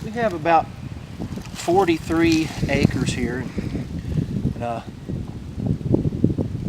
We have about 43 acres here, and a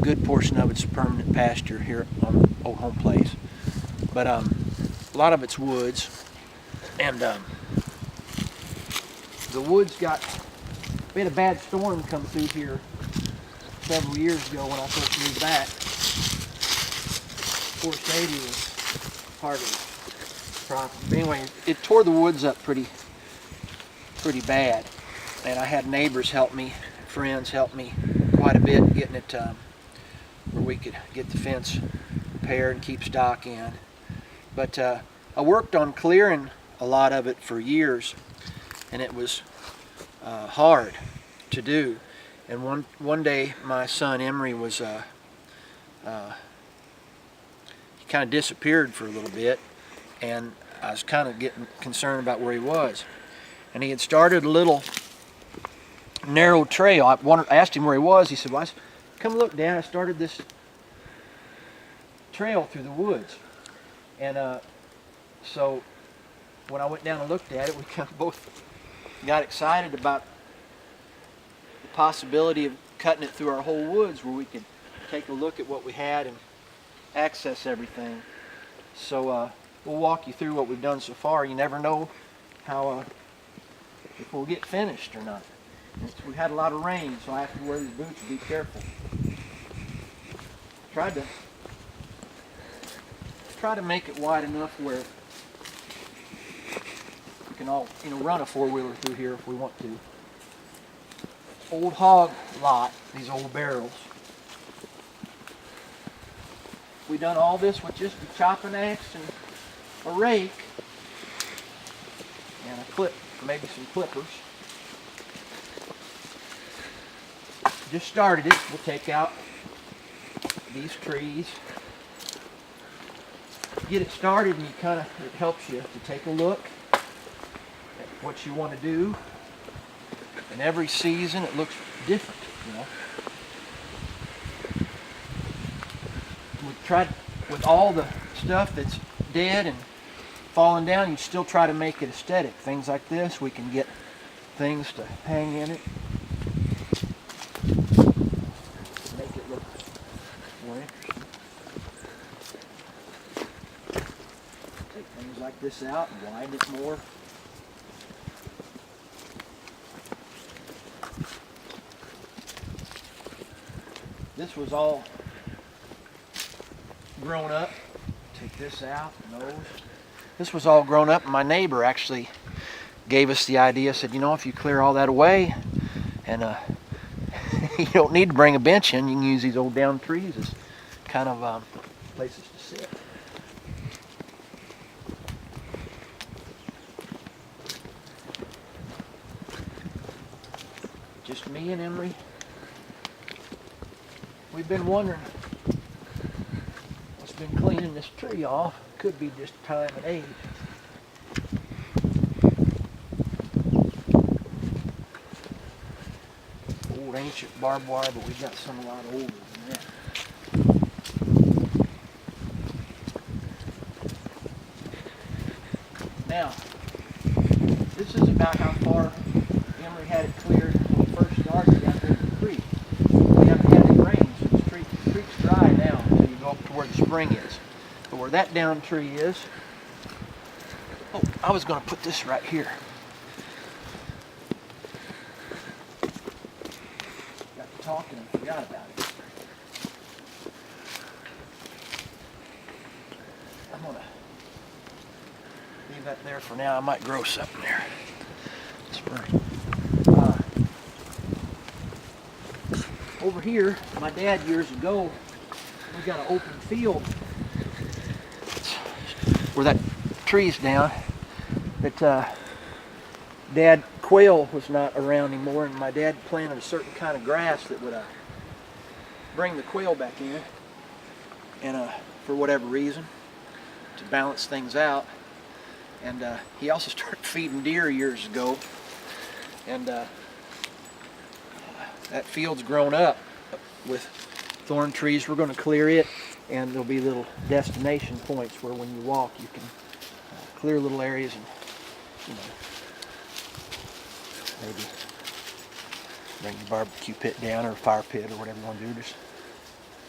good portion of it's permanent pasture here on the old home place. But a lot of it's woods, and the woods we had a bad storm come through here several years ago when I first moved back. Poor Sadie was part of the problem. But anyway, it tore the woods up pretty bad, and I had neighbors help me, friends help me quite a bit getting it where we could get the fence repaired and keep stock in. But I worked on clearing a lot of it for years, and it was hard to do. And one day my son Emery was he kind of disappeared for a little bit, and I was kind of getting concerned about where he was. And he had started a little narrow trail. I asked him where he was. He said, "Well, come look, Dad. I started this trail through the woods." And so when I went down and looked at it, we kind of both got excited about the possibility of cutting it through our whole woods, where we could take a look at what we had and access everything. So we'll walk you through what we've done so far. You never know how if we'll get finished or not. We had a lot of rain, so I have to wear these boots and be careful. Try to make it wide enough where we can all, run a four-wheeler through here if we want to. Old hog lot, these old barrels. We done all this with just a chopping axe and a rake and a clip, maybe some clippers. Just started it. We'll take out these trees. Get it started, and it helps you to take a look at what you want to do. And every season it looks different, We tried with all the stuff that's dead and falling down, you still try to make it aesthetic. Things like this, we can get things to hang in it, make it look more interesting. Take things like this out and widen it more. This was all grown up. Take this out and those. This was all grown up, and my neighbor actually gave us the idea, said, if you clear all that away and you don't need to bring a bench in, you can use these old down trees as kind of places to sit. Just me and Emery. We've been wondering what's been cleaning this tree off. Could be just time and age. Old ancient barbed wire, but we've got some a lot older than that. Now, this is about how far Emery had it cleared when we first started out there in the creek. We haven't had any rain, so the creek's dry now until you go up to where the spring is. But where that down tree is, I was going to put this right here. Got to talking and forgot about it. I'm going to leave that there for now. I might grow something there. Spring. Over here, my dad years ago, we got an open field where that tree's down. That Quail was not around anymore, and my dad planted a certain kind of grass that would bring the quail back in, and for whatever reason, to balance things out. And he also started feeding deer years ago, and that field's grown up with thorn trees. We're going to clear it, and there'll be little destination points where when you walk you can clear little areas and Maybe bring your barbecue pit down or a fire pit or whatever you want to do.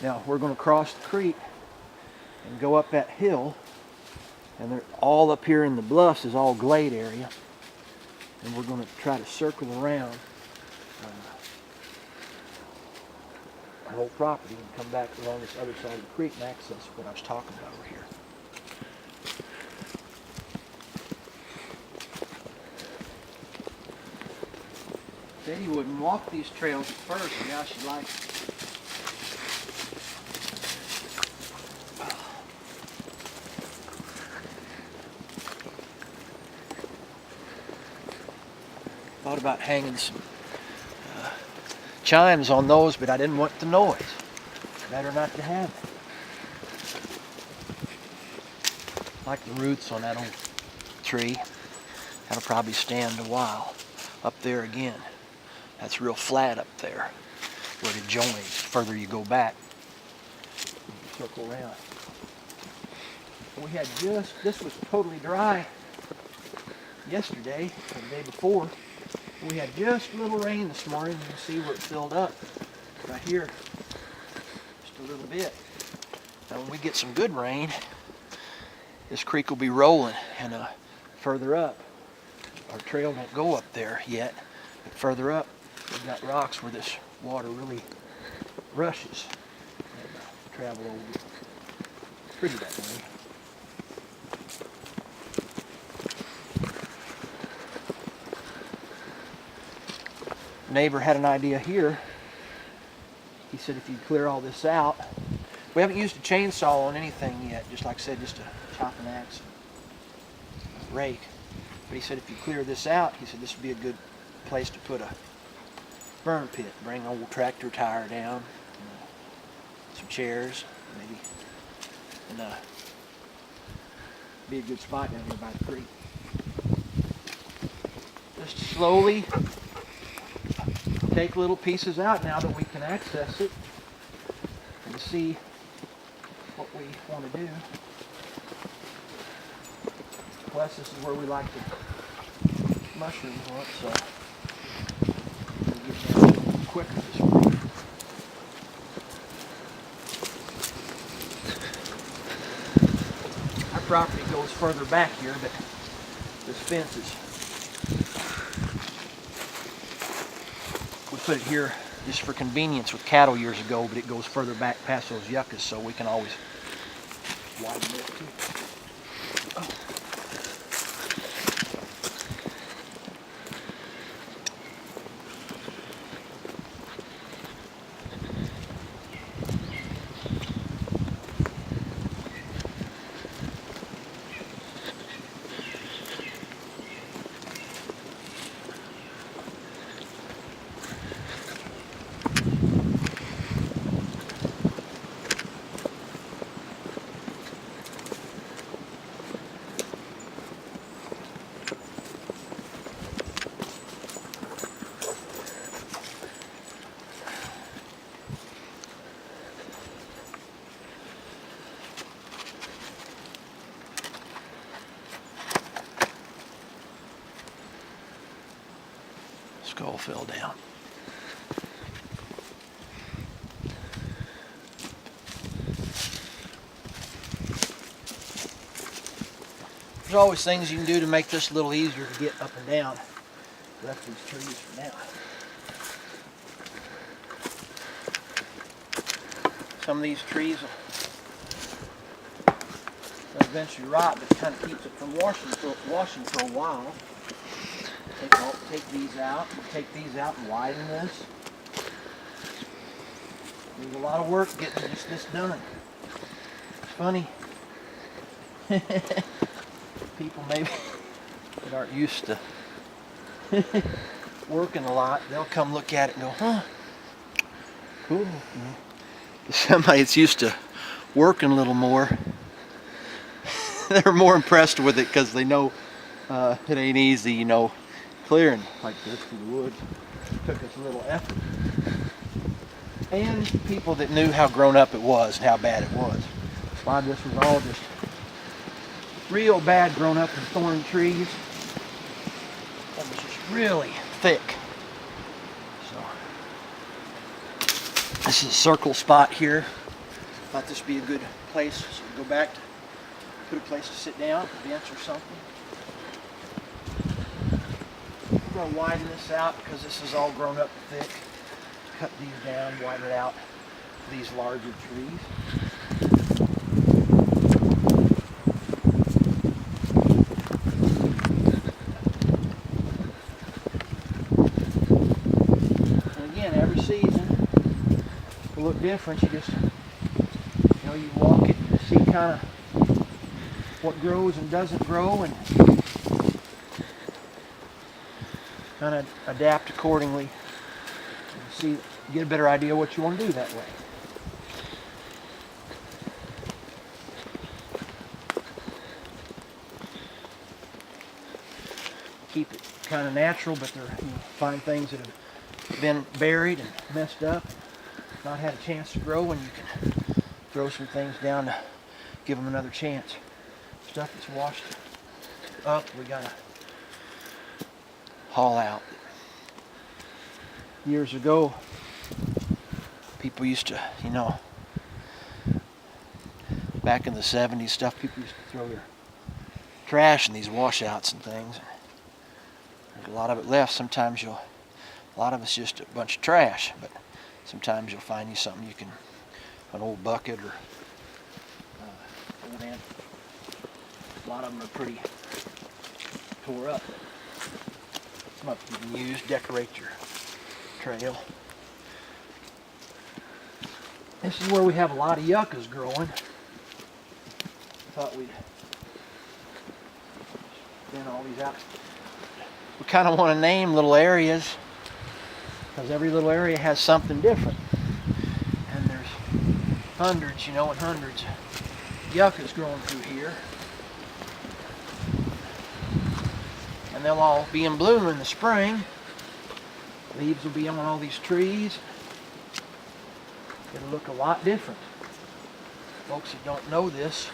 Now we're going to cross the creek and go up that hill, and they're all up here in the bluffs is all glade area, and we're going to try to circle around the whole property and come back along this other side of the creek and access what I was talking about over here. Betty wouldn't walk these trails at first, but now she likes it. Thought about hanging some chimes on those, but I didn't want the noise. Better not to have it. Like the roots on that old tree. That'll probably stand a while. Up there again. That's real flat up there where it joins. The further you go back, you circle around. We had this was totally dry yesterday, or the day before. We had just a little rain this morning. You can see where it filled up right here, just a little bit. Now when we get some good rain, this creek will be rolling, and further up, our trail won't go up there yet, but further up, we've got rocks where this water really rushes and travel over. Pretty that way. Neighbor had an idea here. He said if you clear all this out, we haven't used a chainsaw on anything yet, just like I said, just a chopping axe and rake. But he said if you clear this out, he said this would be a good place to put a burn pit. Bring an old tractor tire down, some chairs, maybe, and be a good spot down here by the creek. Just slowly take little pieces out now that we can access it and see what we want to do. Plus, this is where we like the mushrooms on, so we'll get that a little quicker this morning. Our property goes further back here, but this fence is. We put it here just for convenience with cattle years ago, but it goes further back past those yuccas, so we can always widen it too. Oh. Skull fell down. There's always things you can do to make this a little easier to get up and down. Left these trees for now. Some of these trees will eventually rot, but it kind of keeps it from washing for a while. Take these out and widen this. There's a lot of work getting this done. It's funny. People maybe that aren't used to working a lot, they'll come look at it and go, huh, cool. Somebody that's used to working a little more, they're more impressed with it because they know it ain't easy, you know. Clearing like this through the woods took us a little effort. And people that knew how grown up it was and how bad it was. A lot of this was all just real bad grown up and thorn trees. It was just really thick. So this is a circle spot here. Thought this would be a good place. So go back to put a place to sit down, a bench or something. We're going to widen this out because this is all grown up thick. Cut these down, widen it out for these larger trees. And again, every season will look different. You just, you walk it and see kind of what grows and doesn't grow, and kind of adapt accordingly. See, get a better idea what you want to do that way. Keep it kind of natural, but you find things that have been buried and messed up, not had a chance to grow, and you can throw some things down to give them another chance. Stuff that's washed up, we gotta haul out. Years ago, people used to, back in the 70s stuff, people used to throw their trash in these washouts and things. There's a lot of it left. Sometimes a lot of it's just a bunch of trash, but sometimes you'll find you something you can, an old bucket or old ant. A lot of them are pretty tore up. Some of them you can use, decorate your trail. This is where we have a lot of yuccas growing. Thought we'd bin all these out. We kind of want to name little areas because every little area has something different. And there's hundreds, and hundreds of yuccas growing through here. And they'll all be in bloom in the spring. Leaves will be on all these trees. It'll look a lot different. Folks that don't know this,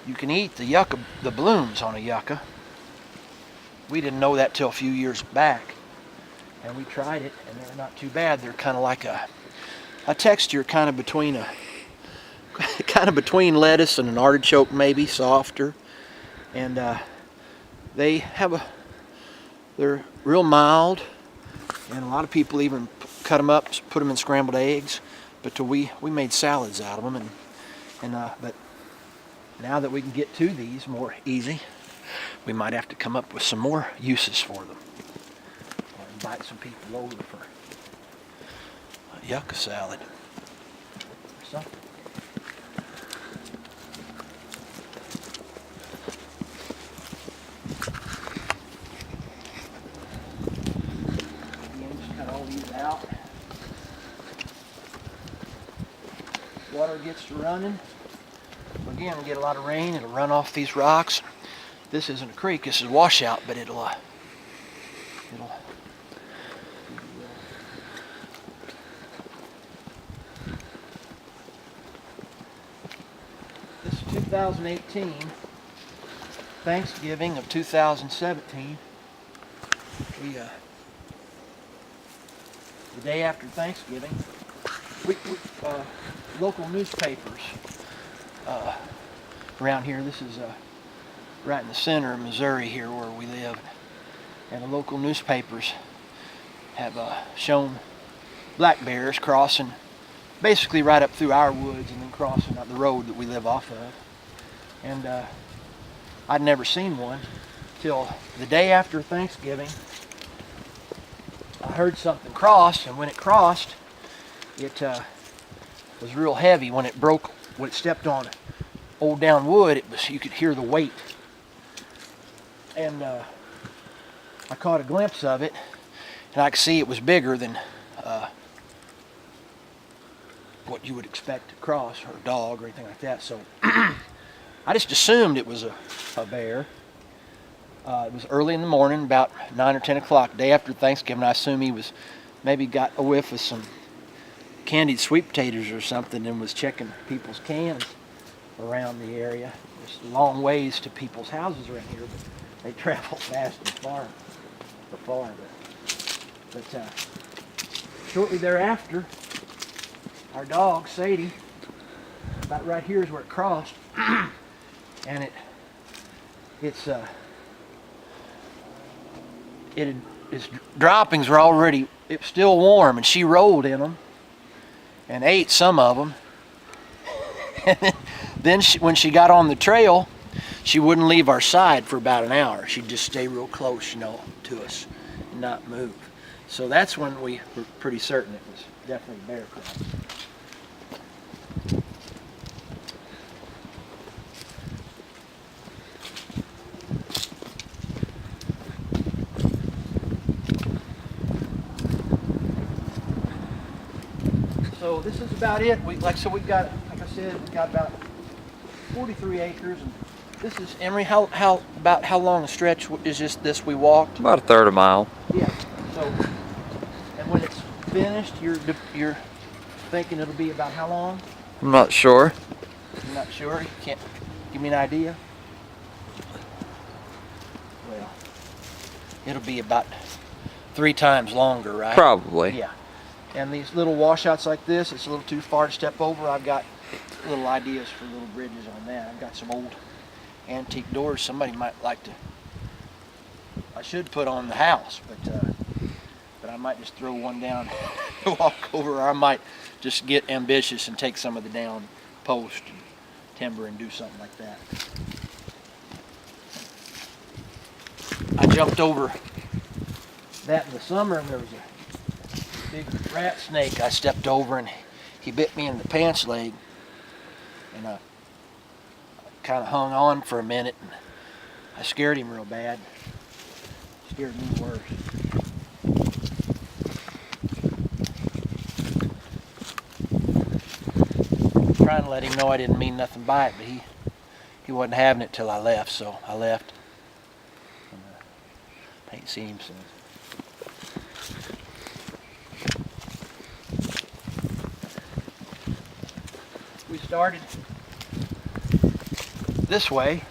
you can eat the yucca, the blooms on a yucca. We didn't know that till a few years back, and we tried it, and they're not too bad. They're kind of like a texture, kind of between lettuce and an artichoke, maybe softer, and they're real mild, and a lot of people even cut them up, put them in scrambled eggs. But we made salads out of them, but now that we can get to these more easy, we might have to come up with some more uses for them, or invite some people over for a yucca salad or something. Out. Water gets to running. Again, we get a lot of rain, it'll run off these rocks. This isn't a creek, this is washout, but this is 2018, Thanksgiving of 2017. The day after Thanksgiving, local newspapers around here. This is right in the center of Missouri here where we live, and the local newspapers have shown black bears crossing basically right up through our woods and then crossing up the road that we live off of. And I'd never seen one till the day after Thanksgiving. I heard something cross, and when it crossed, it was real heavy. When it broke, when it stepped on old down wood, you could hear the weight. And I caught a glimpse of it, and I could see it was bigger than what you would expect to cross, or a dog, or anything like that. So I just assumed it was a bear. It was early in the morning, about 9 or 10 o'clock, day after Thanksgiving. I assume he was maybe got a whiff of some candied sweet potatoes or something and was checking people's cans around the area. There's long ways to people's houses around here, but they travel fast and far. far. But shortly thereafter, our dog Sadie, about right here is where it crossed, and its droppings were already, it was still warm, and she rolled in them and ate some of them. And then when she got on the trail, she wouldn't leave our side for about an hour. She'd just stay real close, you know, to us and not move. So that's when we were pretty certain it was definitely bear cub. So this is about it. We've got, like I said, we've got about 43 acres, and this is Emery. About how long a stretch is this we walked? About a third of a mile. Yeah. So, and when it's finished, you're thinking it'll be about how long? I'm not sure. You're not sure? You can't give me an idea? Well, it'll be about 3 times longer, right? Probably. Yeah. And these little washouts like this, it's a little too far to step over. I've got little ideas for little bridges on that. I've got some old antique doors somebody might like to, I should put on the house, but I might just throw one down to walk over, or I might just get ambitious and take some of the down post and timber and do something like that. I jumped over that in the summer, and there was a big rat snake I stepped over, and he bit me in the pants leg, and I kind of hung on for a minute, and I scared him real bad. Scared me worse. Trying to let him know I didn't mean nothing by it, but he wasn't having it till I left, so I left. And I ain't seen him since. We started this way,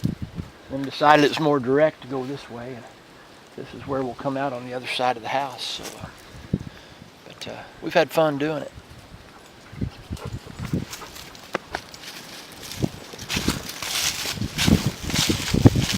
then decided it's more direct to go this way, and this is where we'll come out on the other side of the house. So, but we've had fun doing it.